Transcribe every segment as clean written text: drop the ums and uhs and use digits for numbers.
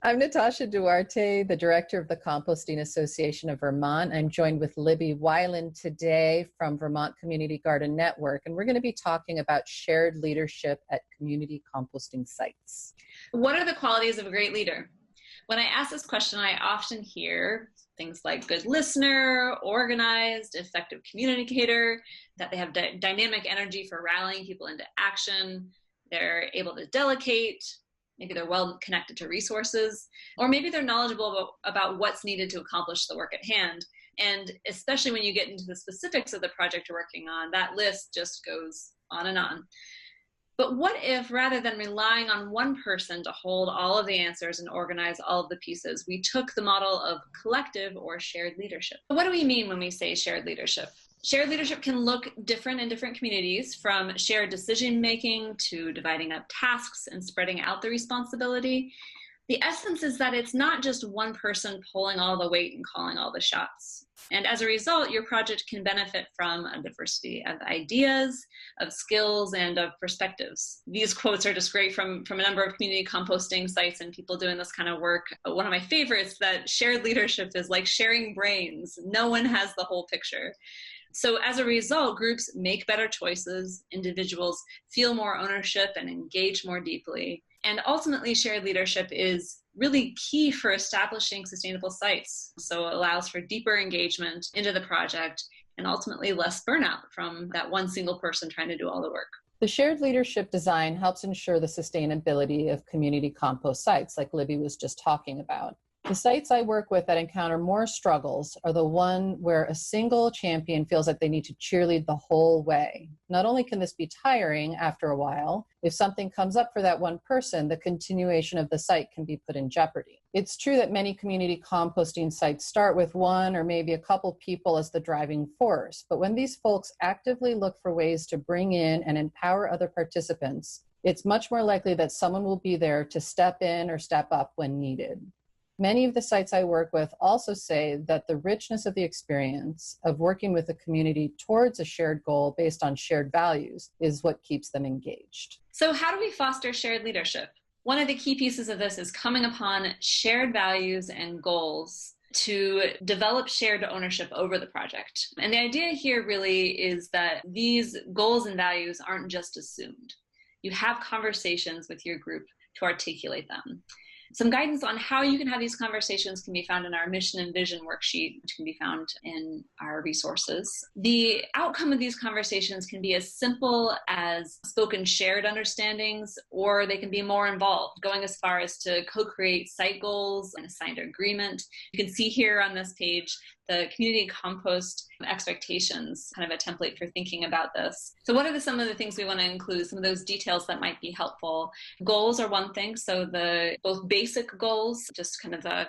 I'm Natasha Duarte, the director of the Composting Association of Vermont. I'm joined with Libby Weiland today from Vermont Community Garden Network, and we're going to be talking about shared leadership at community composting sites. What are the qualities of a great leader? When I ask this question, I often hear things like good listener, organized, effective communicator, that they have dynamic energy for rallying people into action, they're able to delegate, maybe they're well connected to resources, or maybe they're knowledgeable about what's needed to accomplish the work at hand. And especially when you get into the specifics of the project you're working on, that list just goes on and on. But what if, rather than relying on one person to hold all of the answers and organize all of the pieces, we took the model of collective or shared leadership? What do we mean when we say shared leadership? Shared leadership can look different in different communities, from shared decision-making to dividing up tasks and spreading out the responsibility. The essence is that it's not just one person pulling all the weight and calling all the shots. And as a result, your project can benefit from a diversity of ideas, of skills, and of perspectives. These quotes are just great from a number of community composting sites and people doing this kind of work. One of my favorites, that shared leadership is like sharing brains. No one has the whole picture. So as a result, groups make better choices, individuals feel more ownership and engage more deeply. And ultimately, shared leadership is really key for establishing sustainable sites. So it allows for deeper engagement into the project and ultimately less burnout from that one single person trying to do all the work. The shared leadership design helps ensure the sustainability of community compost sites, like Libby was just talking about. The sites I work with that encounter more struggles are the one where a single champion feels like they need to cheerlead the whole way. Not only can this be tiring after a while, if something comes up for that one person, the continuation of the site can be put in jeopardy. It's true that many community composting sites start with one or maybe a couple people as the driving force, but when these folks actively look for ways to bring in and empower other participants, it's much more likely that someone will be there to step in or step up when needed. Many of the sites I work with also say that the richness of the experience of working with a community towards a shared goal based on shared values is what keeps them engaged. So how do we foster shared leadership? One of the key pieces of this is coming upon shared values and goals to develop shared ownership over the project. And the idea here really is that these goals and values aren't just assumed. You have conversations with your group to articulate them. Some guidance on how you can have these conversations can be found in our mission and vision worksheet, which can be found in our resources. The outcome of these conversations can be as simple as spoken shared understandings, or they can be more involved, going as far as to co-create site goals and a signed agreement. You can see here on this page the community compost expectations, kind of a template for thinking about this. So what are some of the things we want to include, some of those details that might be helpful? Goals are one thing. So the both basic goals, just kind of the,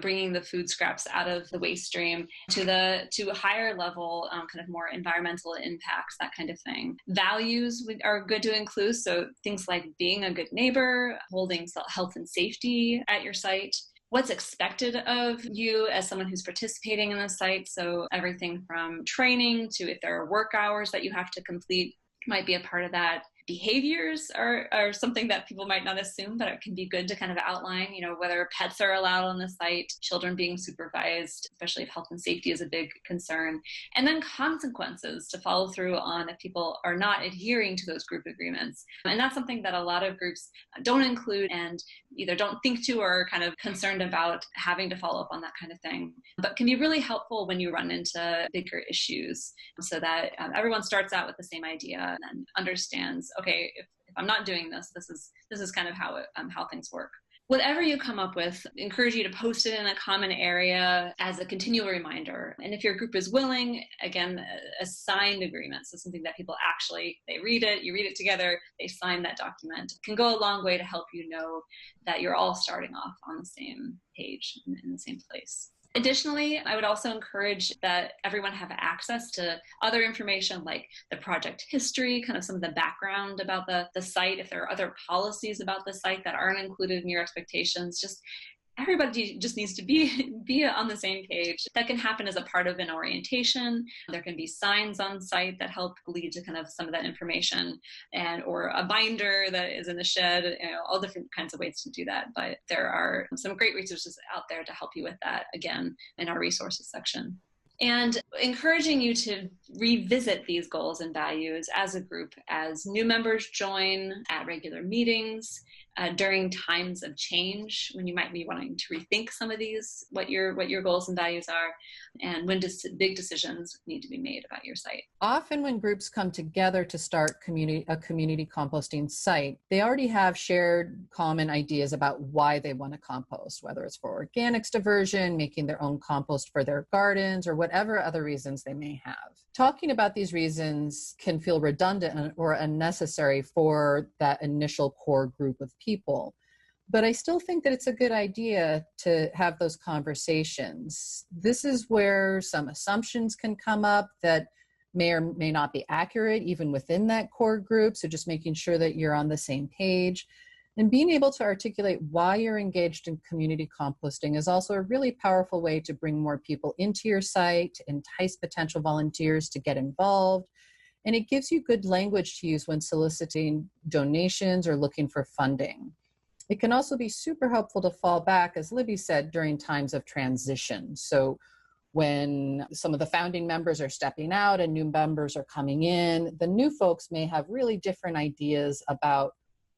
bringing the food scraps out of the waste stream, to a higher level, kind of more environmental impacts, that kind of thing. Values are good to include. So things like being a good neighbor, holding health and safety at your site. What's expected of you as someone who's participating in the site. So everything from training to if there are work hours that you have to complete might be a part of that. Behaviors are something that people might not assume, but it can be good to kind of outline, whether pets are allowed on the site, children being supervised, especially if health and safety is a big concern, and then consequences to follow through on if people are not adhering to those group agreements. And that's something that a lot of groups don't include and either don't think to or are kind of concerned about having to follow up on that kind of thing, but can be really helpful when you run into bigger issues, so that everyone starts out with the same idea and understands, okay, if I'm not doing this, this is kind of how things work. Whatever you come up with, encourage you to post it in a common area as a continual reminder. And if your group is willing, again, a signed agreement, so something that people actually, they read it, you read it together, they sign that document, can go a long way to help you know that you're all starting off on the same page in the same place. Additionally, I would also encourage that everyone have access to other information like the project history, kind of some of the background about the site. If there are other policies about the site that aren't included in your expectations, just everybody just needs to be on the same page. That can happen as a part of an orientation. There can be signs on site that help lead to kind of some of that information, and or a binder that is in the shed, all different kinds of ways to do that. But there are some great resources out there to help you with that, again, in our resources section. And encouraging you to revisit these goals and values as a group as new members join, at regular meetings, during times of change when you might be wanting to rethink some of these, what your goals and values are, and when big decisions need to be made about your site. Often when groups come together to start a community composting site, they already have shared common ideas about why they want to compost, whether it's for organics diversion, making their own compost for their gardens, or whatever other reasons they may have. Talking about these reasons can feel redundant or unnecessary for that initial core group of people. But I still think that it's a good idea to have those conversations. This is where some assumptions can come up that may or may not be accurate, even within that core group. So just making sure that you're on the same page. And being able to articulate why you're engaged in community composting is also a really powerful way to bring more people into your site, entice potential volunteers to get involved. And it gives you good language to use when soliciting donations or looking for funding. It can also be super helpful to fall back, as Libby said, during times of transition. So when some of the founding members are stepping out and new members are coming in, the new folks may have really different ideas about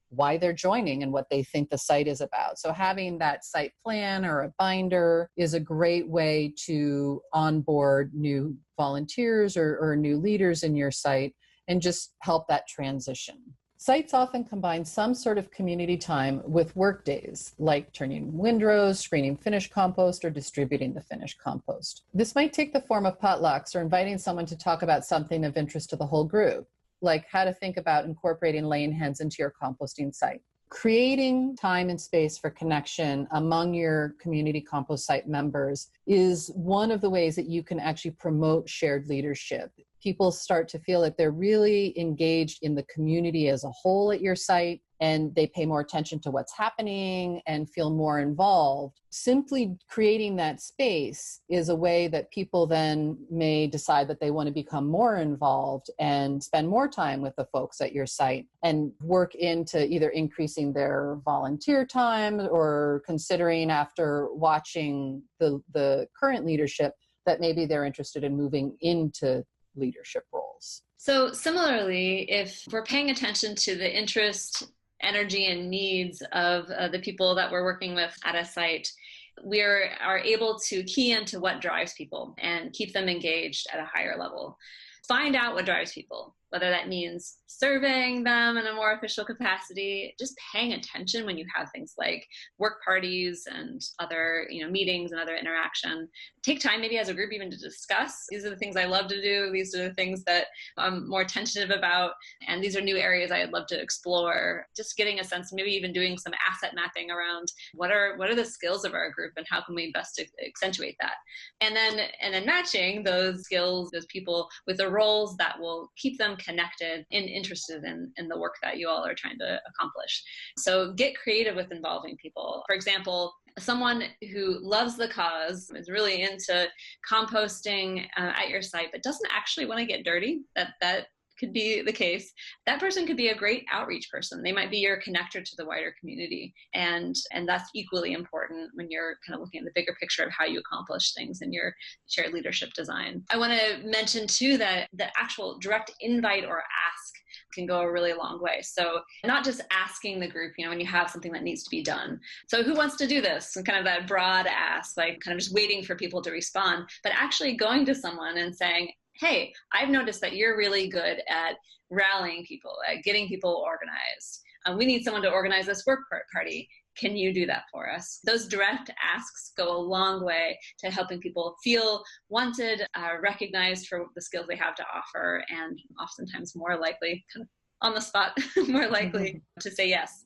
why they're joining and what they think the site is about. So having that site plan or a binder is a great way to onboard new volunteers or new leaders in your site and just help that transition. Sites often combine some sort of community time with work days, like turning windrows, screening finished compost, or distributing the finished compost. This might take the form of potlucks or inviting someone to talk about something of interest to the whole group, like how to think about incorporating laying hens into your composting site. Creating time and space for connection among your community compost site members is one of the ways that you can actually promote shared leadership. People start to feel that they're really engaged in the community as a whole at your site, and they pay more attention to what's happening and feel more involved. Simply creating that space is a way that people then may decide that they want to become more involved and spend more time with the folks at your site and work into either increasing their volunteer time or considering, after watching the current leadership, that maybe they're interested in moving into leadership roles. So similarly, if we're paying attention to the interest, energy, and needs of the people that we're working with at a site, we are able to key into what drives people and keep them engaged at a higher level. Find out what drives people, whether that means surveying them in a more official capacity, just paying attention when you have things like work parties and other meetings and other interaction. Take time maybe as a group even to discuss. These are the things I love to do. These are the things that I'm more tentative about. And these are new areas I'd love to explore. Just getting a sense, maybe even doing some asset mapping around what are the skills of our group and how can we best accentuate that. And then matching those skills, those people, with the roles that will keep them connected and interested in the work that you all are trying to accomplish. So get creative with involving people. For example, someone who loves the cause, is really into composting at your site, but doesn't actually want to get dirty, that could be the case. That person could be a great outreach person. They might be your connector to the wider community. And that's equally important when you're kind of looking at the bigger picture of how you accomplish things in your shared leadership design. I want to mention too that the actual direct invite or ask can go a really long way. So not just asking the group, when you have something that needs to be done. So who wants to do this? And kind of that broad ask, like kind of just waiting for people to respond, but actually going to someone and saying, hey, I've noticed that you're really good at rallying people, at getting people organized. We need someone to organize this work party. Can you do that for us? Those direct asks go a long way to helping people feel wanted, recognized for the skills they have to offer, and oftentimes more likely, kind of on the spot, more likely to say yes.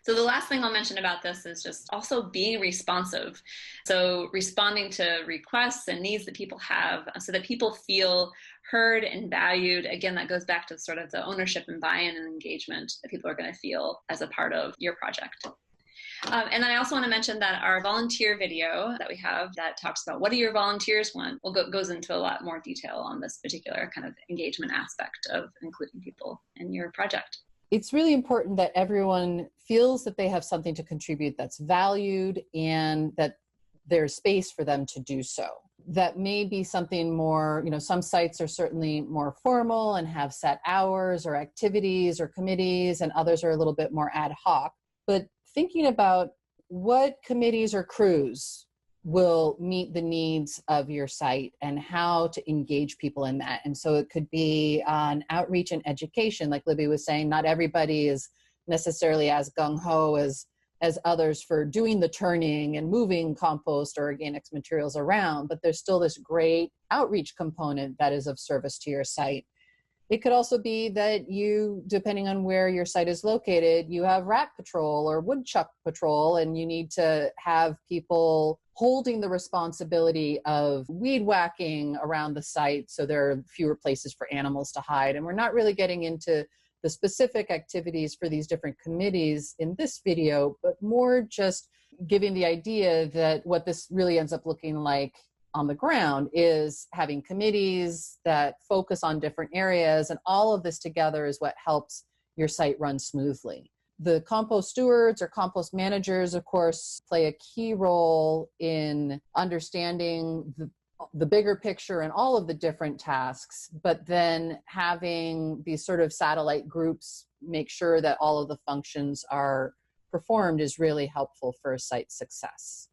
So the last thing I'll mention about this is just also being responsive. So responding to requests and needs that people have so that people feel heard and valued. Again, that goes back to sort of the ownership and buy-in and engagement that people are going to feel as a part of your project. And then I also want to mention that our volunteer video that we have that talks about what do your volunteers want goes into a lot more detail on this particular kind of engagement aspect of including people in your project. It's really important that everyone feels that they have something to contribute that's valued and that there's space for them to do so. That may be something more, some sites are certainly more formal and have set hours or activities or committees, and others are a little bit more ad hoc. But thinking about what committees or crews will meet the needs of your site and how to engage people in that. And so it could be on outreach and education, like Libby was saying. Not everybody is necessarily as gung-ho as others for doing the turning and moving compost or organics materials around, but there's still this great outreach component that is of service to your site. It could also be that you, depending on where your site is located, you have rat patrol or woodchuck patrol, and you need to have people holding the responsibility of weed whacking around the site so there are fewer places for animals to hide. And we're not really getting into the specific activities for these different committees in this video, but more just giving the idea that what this really ends up looking like on the ground is having committees that focus on different areas, and all of this together is what helps your site run smoothly. The compost stewards or compost managers, of course, play a key role in understanding the bigger picture and all of the different tasks, but then having these sort of satellite groups make sure that all of the functions are performed is really helpful for site success.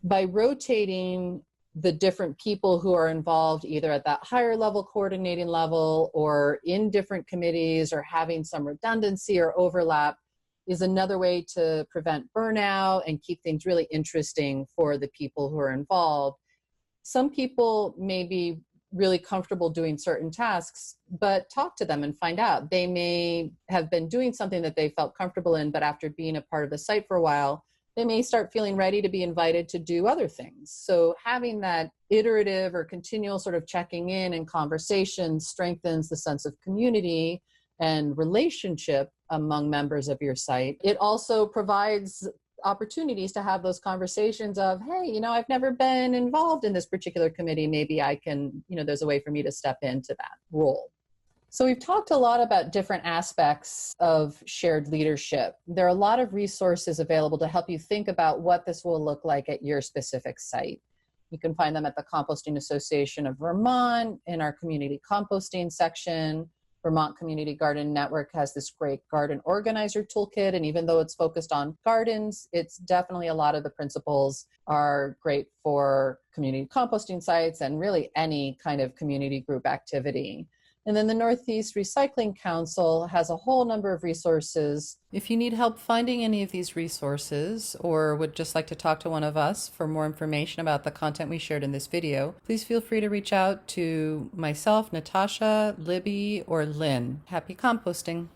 By rotating the different people who are involved either at that higher level coordinating level or in different committees, or having some redundancy or overlap, is another way to prevent burnout and keep things really interesting for the people who are involved. Some people may be really comfortable doing certain tasks, but talk to them and find out. They may have been doing something that they felt comfortable in, but after being a part of the site for a while, they may start feeling ready to be invited to do other things. So having that iterative or continual sort of checking in and conversation strengthens the sense of community and relationship among members of your site. It also provides opportunities to have those conversations of, hey, I've never been involved in this particular committee. Maybe I can, there's a way for me to step into that role. So we've talked a lot about different aspects of shared leadership. There are a lot of resources available to help you think about what this will look like at your specific site. You can find them at the Composting Association of Vermont in our community composting section. Vermont Community Garden Network has this great garden organizer toolkit, and even though it's focused on gardens, it's definitely a lot of the principles are great for community composting sites and really any kind of community group activity. And then the Northeast Recycling Council has a whole number of resources. If you need help finding any of these resources or would just like to talk to one of us for more information about the content we shared in this video, please feel free to reach out to myself, Natasha, Libby, or Lynn. Happy composting!